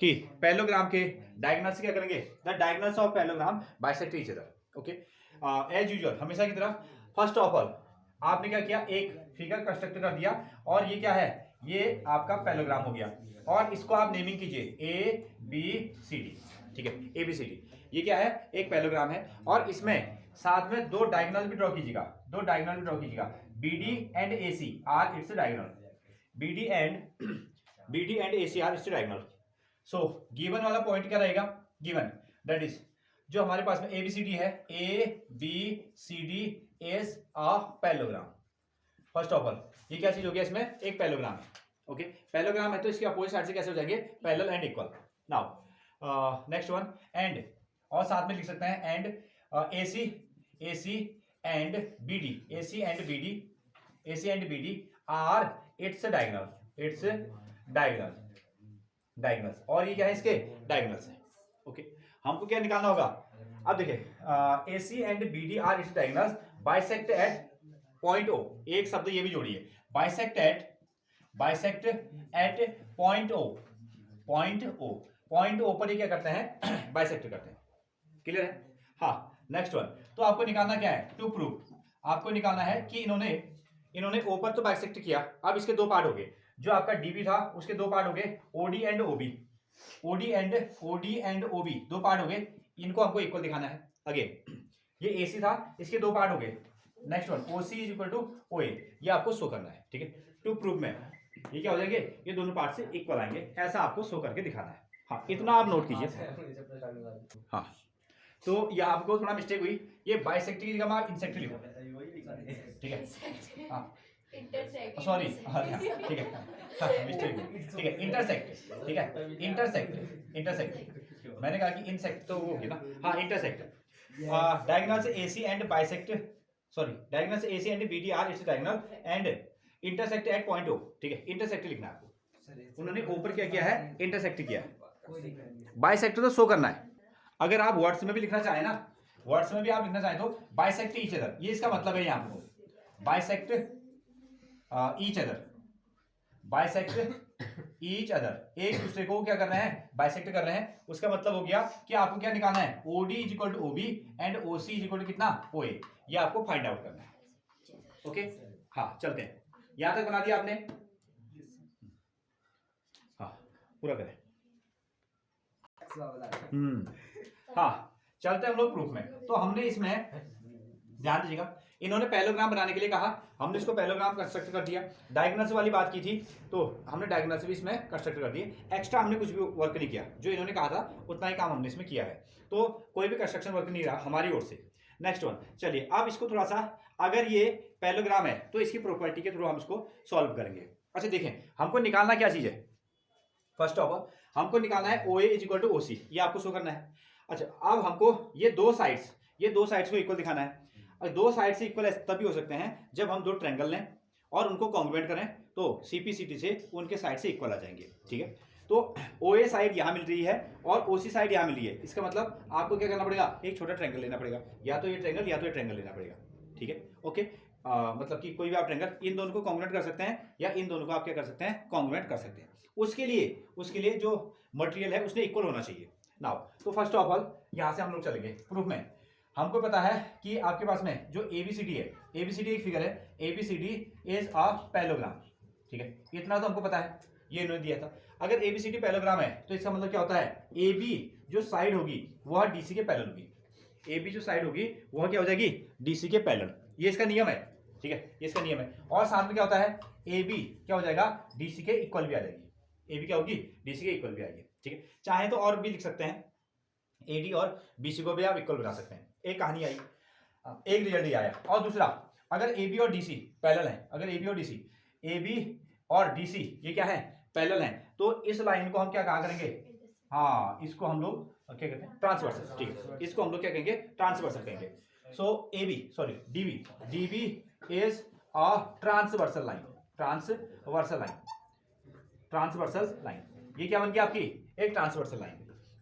कि पैरेललोग्राम के डायगोनल्स क्या करेंगे, the diagonals of parallelogram bisect each other. Okay, as usual हमेशा की तरह फर्स्ट ऑफ ऑल आपने क्या किया, एक फिगर कंस्ट्रक्ट कर दिया और ये क्या है, ये आपका पैरेललोग्राम हो गया और इसको आप नेमिंग कीजिए ए बी सी डी। ठीक है, ए बी सी डी ये क्या है, एक पैरेललोग्राम है और इसमें साथ में दो डायगोनल भी ड्रॉ कीजिएगा, दो डायगोनल भी ड्रॉ कीजिएगा, B D and A C are its diagonal, B D and A C are its diagonal. So given वाला पॉइंट क्या रहेगा, गिवन दैट इज जो हमारे पास में एबीसीडी है, A B C D is a parallelogram. First of all ये क्या चीज हो गया, इसमें एक पैरेललोग्राम है। ओके, पैरेललोग्राम है तो इसके अपोजिट साइड से कैसे हो जाएंगे, parallel and equal. Now next one and, और साथ में लिख सकते हैं and AC and BD, AC and BD are its diagonals और ये क्या है, इसके डायगोनल्स है। ओके, हमको क्या निकालना होगा, अब देखिए AC and BD are its diagonals bisect at point O, एक शब्द ये भी जोड़िए, बाइसेक्ट एट पॉइंट O पर ये क्या करते हैं, बाइसेक्ट करते हैं। क्लियर है? हाँ, नेक्स्ट वन, तो आपको निकालना क्या है, टू प्रूव, आपको निकालना है कि इन्होंने O पर तो बाइसेक्ट किया, अब इसके दो पार्ट हो गए, जो आपका DB था उसके दो पार्ट हो गए, OD एंड OB दो पार्ट हो गए, इनको हमको इक्वल दिखाना है। अगेन ये AC था, इसके दो पार्ट हो गए। Next one OC is equal to OA, ये आपको शो करना है। ठीक है, टू प्रूव में ये क्या हो जाएंगे, ये दोनों पार्ट से इक्वल आएंगे, ऐसा आपको शो करके दिखाना है। हाँ, इतना आप नोट कीजिए। हाँ, तो यहाँ आपको थोड़ा मिस्टेक हुई, ये बाइसेक्ट की जगह आप इंसेक्ट लिखो। ठीक है, हाँ सॉरी, ठीक है, मिस्टेक, ठीक है, इंटरसेक्ट, ठीक है, इंटरसेक्ट मैंने कहा कि इंसेक्ट तो वो होगी ना, हाँ इंटरसेक्ट, डायगोनल से AC and bisect, sorry diagonal से AC and BD are its diagonal and intersect at point O। ठीक है, इंटरसेक्ट लिखना है आपको, उन्होंने ऊपर क्या किया है, इंटरसेक्ट किया है, बाइसेक्ट तो शो करना है। अगर आप वर्ड्स में भी लिखना चाहें ना, वर्ड्स में भी आप लिखना चाहें तो बाइसेक्ट ईच अदर, ये इसका मतलब है, यहाँ पर बाइसेक्ट ईच अदर, एक दूसरे को क्या कर रहे हैं, बाइसेक्ट कर रहे हैं। उसका मतलब हो गया कि आपको क्या निकालना है, OD is equal to OB and OC is equal to कितना, OA, ये आपको फाइंड आउट करना है। ओके, हाँ चलते हैं, यहां तक बना दिया आपने, हाँ पूरा करें। हाँ चलते हैं हम लोग प्रूफ में। तो हमने इसमें ध्यान दीजिएगा, इन्होंने पैरेललोग्राम बनाने के लिए कहा, हमने इसको पैरेललोग्राम कंस्ट्रक्ट कर दिया, डायगोनल से वाली बात की थी तो हमने डायगोनल से भी इसमें कंस्ट्रक्ट कर दिए, एक्स्ट्रा हमने कुछ भी वर्क नहीं किया, जो इन्होंने कहा था उतना ही काम हमने इसमें किया है, तो कोई भी कंस्ट्रक्शन वर्क नहीं रहा हमारी ओर से। नेक्स्ट वन, चलिए अब इसको थोड़ा सा, अगर ये पैरेललोग्राम है तो इसकी प्रॉपर्टी के थ्रू हम इसको सॉल्व करेंगे। अच्छा देखें, हमको निकालना क्या चीज है, फर्स्ट ऑफ ऑल हमको निकालना है OA is equal to OC, ये आपको शो करना है। अच्छा, अब हमको ये दो साइड्स को इक्वल दिखाना है, और दो साइड से इक्वल तभी हो सकते हैं जब हम दो ट्रायंगल लें और उनको कॉन्ग्रुएंट करें, तो CP/CT से उनके साइड से इक्वल आ जाएंगे। ठीक है, तो OA साइड यहाँ मिल रही है और OC साइड यहाँ मिल रही है, इसका मतलब आपको क्या करना पड़ेगा, एक छोटा ट्रायंगल लेना पड़ेगा, या तो ये ट्रायंगल या तो ये ट्रायंगल लेना पड़ेगा। ठीक है, ओके, मतलब कि कोई भी आप ट्रायंगल, इन दोनों को कॉन्ग्रुएंट कर सकते हैं या इन दोनों को आप क्या कर सकते हैं, कॉन्ग्रुएंट कर सकते हैं। उसके लिए जो मटेरियल है उसने इक्वल होना चाहिए। नाउ तो फर्स्ट ऑफ ऑल यहाँ से हम लोग चलेंगे प्रूफ में। हमको पता है कि आपके पास में जो ABCD है, ABCD एक फिगर है, ABCD इज अ पैरेललोग्राम। ठीक है, इतना तो हमको पता है, ये इन्होंने दिया था। अगर ABCD पैरेललोग्राम है तो इसका मतलब क्या होता है, AB जो साइड होगी वह DC के पैरेलल होगी, AB जो साइड होगी वह क्या हो जाएगी, DC के पैरेलल, ये इसका नियम है। ठीक है, ये इसका नियम है, और साथ में क्या होता है, AB क्या हो जाएगा, DC के इक्वल भी आ जाएगी, AB क्या होगी, DC के इक्वल भी आएगी। ठीक है, चाहे तो और भी लिख सकते हैं, AD और BC को भी आप इक्वल बना सकते हैं। एक कहानी आई, एक रिजल्ट ये आया। और दूसरा, अगर AB और DC पैरेलल है, अगर AB और DC ये क्या है, पैरेलल है, तो इस लाइन को हम क्या कहा करेंगे, हाँ इसको हम लोग क्या कहते हैं, ट्रांसवर्सल। ठीक है, इसको हम लोग क्या कहेंगे, ट्रांसवर्सल कहेंगे। सो DB is a transversal line, ये क्या बन गया आपकी, एक ट्रांसवर्सल लाइन।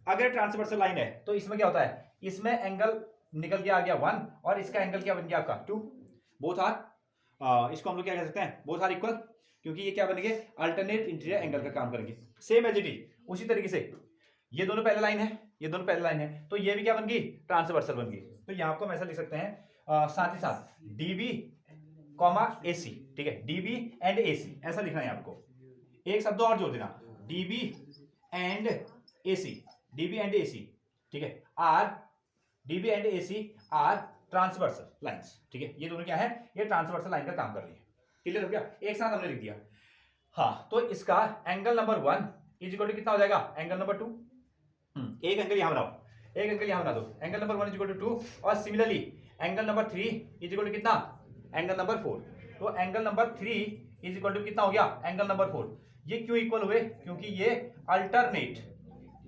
अगर ट्रांसवर्सल लाइन है तो इसमें क्या होता है, इसमें एंगल निकल के आ गया 1 और इसका एंगल क्या बन गया आपका 2, बोथ आर, इसको हम लोग क्या कह सकते हैं, बोथ आर इक्वल, क्योंकि ये क्या बनेंगे, अल्टरनेट इंटीरियर एंगल का काम करेंगे। सेम एज इट इज उसी तरीके से ये दोनों पैरेलल लाइन है, ये दोनों पैरेलल लाइन है, तो ये भी क्या बन गई, ट्रांसवर्सल बन गई। तो यहाँ को हम ऐसा लिख सकते हैं साथ ही साथ डीबी कॉमा एसी, ठीक है, डीबी एंड एसी ऐसा लिखना है आपको। एक शब्द और जोड़ देना, DB and AC, DB and AC, ठीक है, are DB and AC are transversal lines, ठीक है, ये दोनों क्या है, ये ट्रांसवर्सल लाइन का काम कर रही है। क्लियर हो गया, एक साथ हमने लिख दिया। हाँ, तो इसका angle number 1 is equal to कितना हो जाएगा, एंगल नंबर 2, एक एंगल यहां बनाओ, एक एंगल यहां बना दो, angle number 1 is equal to 2, और similarly angle number 3 is equal to कितना, एंगल नंबर 4। तो angle number 3 is equal to कितना हो गया, एंगल नंबर 4। ये क्यों इक्वल हुए, क्योंकि ये अल्टरनेट,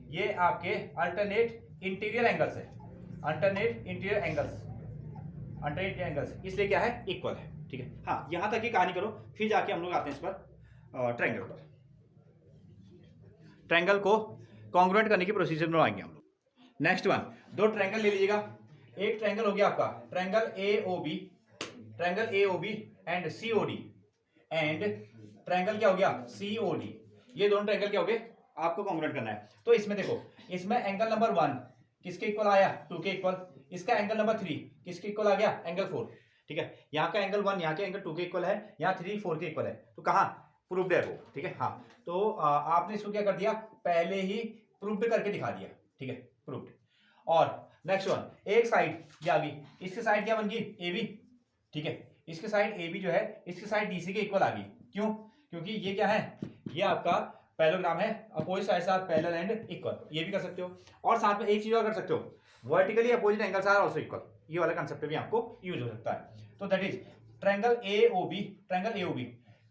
ये आपके अल्टरनेट इंटीरियर एंगल्स है, alternate interior angles, alternate angles, इसलिए क्या है, इक्वल है, ठीक है। हाँ, यहां तक की कहानी करो, फिर जाके हम लोग आते हैं इस पर ट्रायंगल पर। ट्रायंगल को कॉन्ग्रुएंट करने की प्रोसीजर में आएंगे हम लोग। नेक्स्ट वन, दो ट्रायंगल ले लीजिएगा। एक ट्रायंगल हो गया आपका triangle AOB, triangle AOB and COD, and triangle क्या हो गया, सीओडी। ये दोनों ट्रायंगल क्या हो गए, आपको कॉन्ग्रुएंट करना है। तो इसमें देखो, इसमें एंगल नंबर 1 किसके इक्वल आया, 2 के इक्वल। इसका एंगल नंबर 3 किसके इक्वल आ गया, एंगल 4, ठीक है। यहाँ का एंगल 1 यहाँ के एंगल 2 के इक्वल है, यहाँ 3 4 के इक्वल है। तो कहाँ प्रूव्ड है वो, ठीक है। हाँ, तो आपने इसको क्या कर दिया, पहले ही प्रूव्ड करके दिखा दिया, ठीक है, प्रूव्ड। और नेक्स्ट वन, एक साइड ये आ गई, इसकी साइड क्या बन गई, ए बी, ठीक है। इसकी साइड ए बी जो है, इसकी साइड डी सी के इक्वल आ गई। क्यों, क्योंकि ये क्या है, ये आपका पैरेललोग्राम है, opposite sides are parallel and equal, ये भी कर सकते हो। और साथ में एक चीज और कर सकते हो, vertically opposite angles are also equal, ये वाला कंसेप्ट भी आपको यूज हो सकता है। तो that is triangle AOB, triangle AOB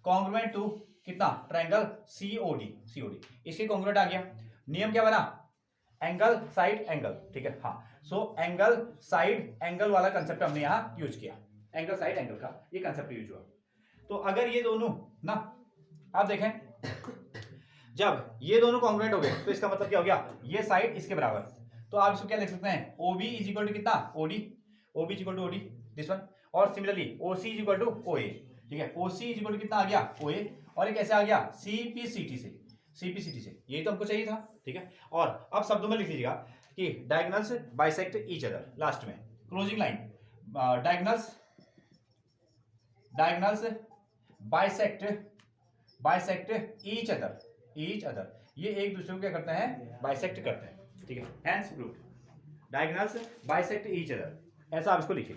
congruent to कितना, ट्रायंगल सीओडी, सीओडी इसके कॉन्ग्रुएंट आ गया। नियम क्या बना, एंगल साइड एंगल, ठीक है। हाँ, सो एंगल साइड एंगल वाला कंसेप्ट हमने यहाँ यूज किया, एंगल साइड एंगल का ये कंसेप्ट यूज हुआ। तो अगर ये दोनों ना, आप देखें, जब ये दोनों कॉन्ग्रुएंट हो गए तो इसका मतलब क्या हो गया, ये साइड इसके बराबर। तो आप इसको क्या लिख सकते हैं, OB इज इक्वल टू कितना, OD, OB is equal to OD, this one. और similarly OC is equal to OA, ठीक है। OC इज इक्वल टू कितना आ गया, OA, और ये कैसे आ गया, CPCT से, CPCT से, यही तो हमको चाहिए था, ठीक है। और अब शब्दों में लिख लीजिएगा कि diagonals bisect each other, last में closing line, diagonals bisect each other, ये एक दूसरे को क्या करते हैं, बाइसेक्ट करते हैं, ठीक है। Hence proved diagonals bisect each other, ऐसा आप इसको लिखिए।